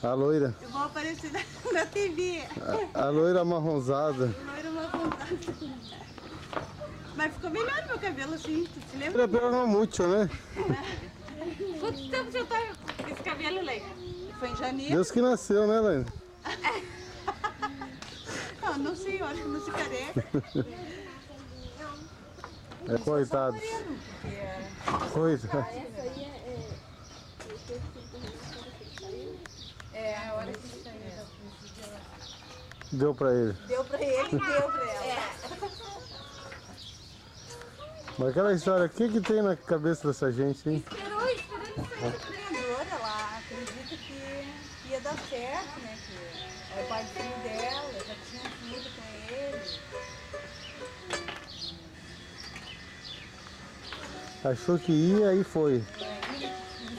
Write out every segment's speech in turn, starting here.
A loira. Eu vou aparecer na TV. A loira amarronzada. Loira marronzada. Mas ficou melhor meu cabelo assim, tu se lembra? Pelo muito, né? Quanto tempo você tá com esse cabelo, Leila? Foi em janeiro? Deus que nasceu, né, Laine? Não sei, eu acho que eu nasci careca. Coitado. Coitado. A hora que ele saiu. Deu pra ele. Deu pra ele e deu pra ela. Mas aquela história, o que tem na cabeça dessa gente, hein? Esperou ele sair treinadora. Ela acredita que ia dar certo, né? Que é o pai do filho dela, já tinha um filho com ele. Achou que ia e foi. E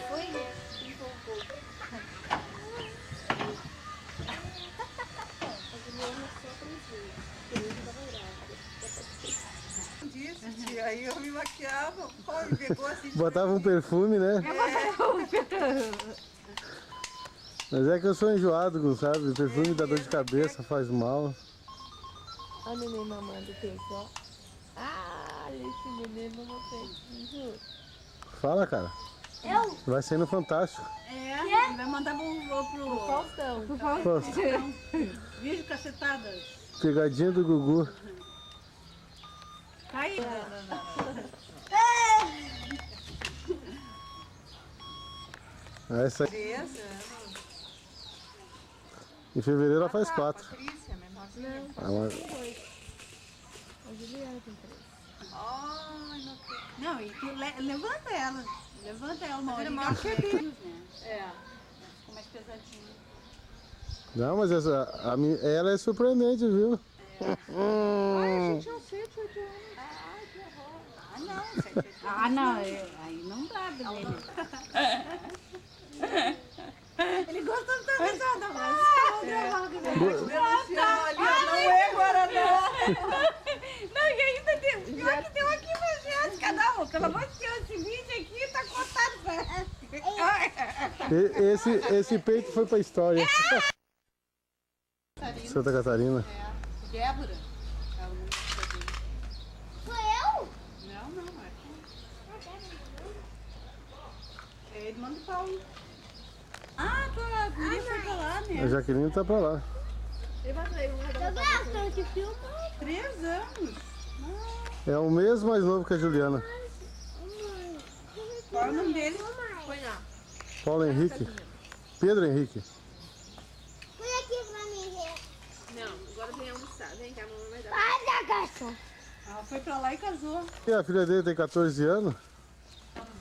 foi e voltou. Disse, tia, aí eu me maquiava, me pegou assim. Botava um perfume, né? Mas é que eu sou enjoado, sabe? Perfume dá dor de cabeça, faz mal. Olha o neném mamando o peito, ó. Ah, esse neném mama o peitinho. Fala, cara. Vai sair no Fantástico. Ele vai mandar pro Faustão. vídeo cacetadas. Pegadinha do Gugu. Cai. Essa aí. 3 anos. Em fevereiro ela faz 4. Patrícia, menorzinha. A Juliana tem 3. Ai, não acredito. Não, e tu levanta ela. Levanta ela uma hora. Maior que filhos, né? Ficou mais pesadinho. Não, mas ela é surpreendente, viu? Ai, a gente tinha 7, 8 anos. Ai, que horror. Ah, não, 7, 8 anos. Ah, não, aí não dá, Belém. Ele gosta de estar pesado, não é Guaraná. Não, e ainda tem, pior que tem um aqui pra Jéssica, não, pelo amor de Deus, esse vídeo aqui tá contado pra Esse peito foi pra história. Santa Catarina. Débora. Sou eu? Não, é é irmã do Paulo. Ah, tua guria foi pra lá, A né? Jaqueline tá pra lá. Eu gosto de filme. 3 anos. É o mesmo mais novo que a Juliana. Qual é o nome dele? Põe lá. Paulo Henrique. Pedro Henrique. Põe aqui pra mim ver. Não, agora vem almoçar. Vem cá, a mamãe vai dar. Ai, gato. Ela foi pra lá e casou. E a filha dele tem 14 anos.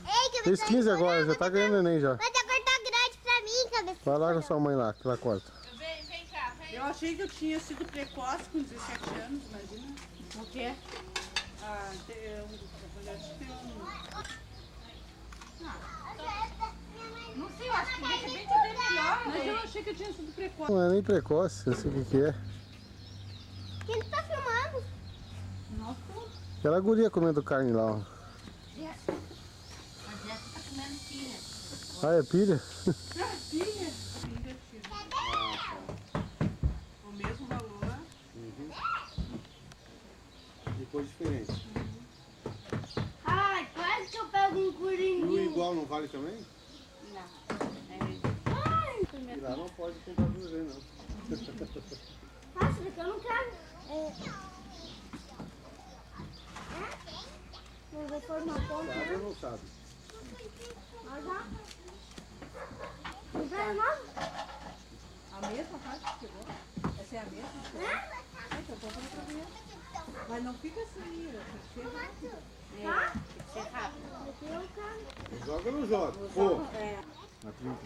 Ei, que Fez 15 agora, já tá ganhando neném já. Mas a cor tá grande pra mim, cabeça. Vai lá com a sua mãe lá, que ela corta. Vem cá, vem. Eu achei que eu tinha sido precoce com 17 anos, imagina. O quê? Ah, eu já tive Não sei, eu acho que de repente até melhor. Mas eu achei que eu tinha sido precoce. Não é nem precoce, eu sei o que é. Quem tá filmando? Nossa, Aquela guria comendo carne lá, ó. A Jéssica tá comendo filha. Ah, é pilha? filha. Filha, filha. O mesmo valor. Depois diferente. Ai, quase que eu pego um coringuinho. igual não vale também? Ai, E lá não pode comprar duas vezes, não. nossa, daqui eu não quero. Não vou pôr uma ponta, Sabe né? ou não sabe? Mas já. Não vai não? A mesma parte que chegou? Essa é a mesma? É, que eu tô falando pra ver. Mas não fica assim, tem que ser rápido. Tá? Tem que ser rápido. Daqui eu quero. Joga ou não joga? Pô. É. Na trinta.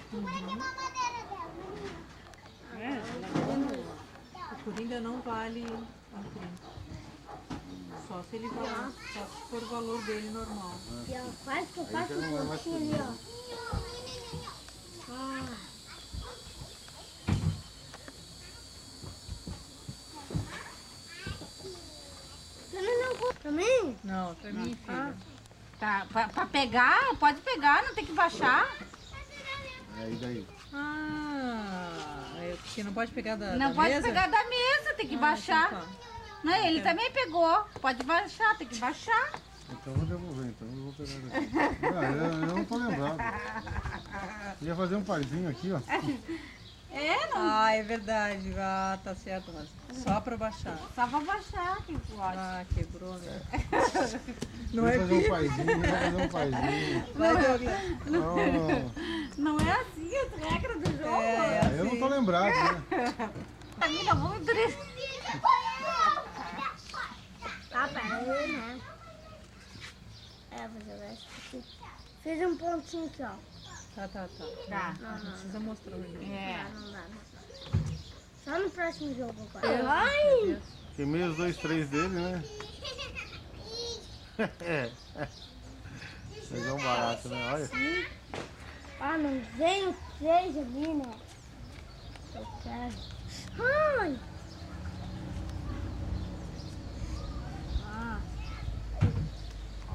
O Coringa não vale a 30. Só se ele valer, só se for o valor dele normal. Aqui, ó. Quase que eu faço já não é mais um pouquinho ali, ó. Ah. Também? Não, pra mim, filha. Tá, pra pegar, pode pegar, não tem que baixar. É, e daí? Porque não pode pegar da Não pode mesa? pegar da mesa, tem que baixar. Então tá. Não, ele também pegou. Pode baixar, tem que baixar. Então eu vou devolver, então eu vou pegar daqui. Não, eu não tô lembrado. Eu ia fazer um parzinho aqui, ó. É, não. Ah, é verdade. Ah, tá certo, mas só pra baixar. Só pra baixar que pode. Ah, quebrou, né? Não ia fazer um parzinho, ia fazer um parzinho. Vai, Douglas. Não é assim as regras do jogo. Eu não tô lembrado, né? Pra mim tá muito triste. Ah, peraí, né? É, vou jogar isso aqui. Fiz um pontinho aqui, ó. Tá. Tá. Não precisa mostrar o jogo. É. Não dá. Só no próximo jogo agora. Queimei os 2, 3 dele, né? Pegar um barato, né? Olha. Ah, não vem o 3 ali, né? Eu quero. Ai!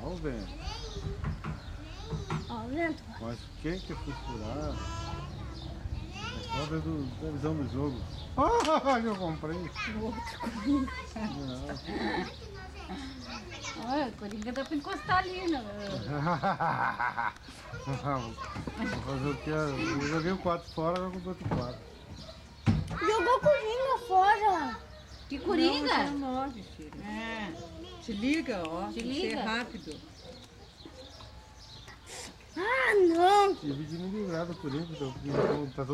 Olha o vento. Ó, o vento. Mas quem que foi furar? É cobra da visão do jogo. Ah, eu comprei. Não. Olha, o Coringa dá pra encostar ali, né? Vou fazer o que? Eu joguei o 4 fora, agora comprei outro 4. Jogou coringa fora. Que Não, Coringa? você não morre, filho. É. Te liga, ó. Te Tem que liga. ser rápido. Ah, não. Tive de me livrar do Coringa, então tá todo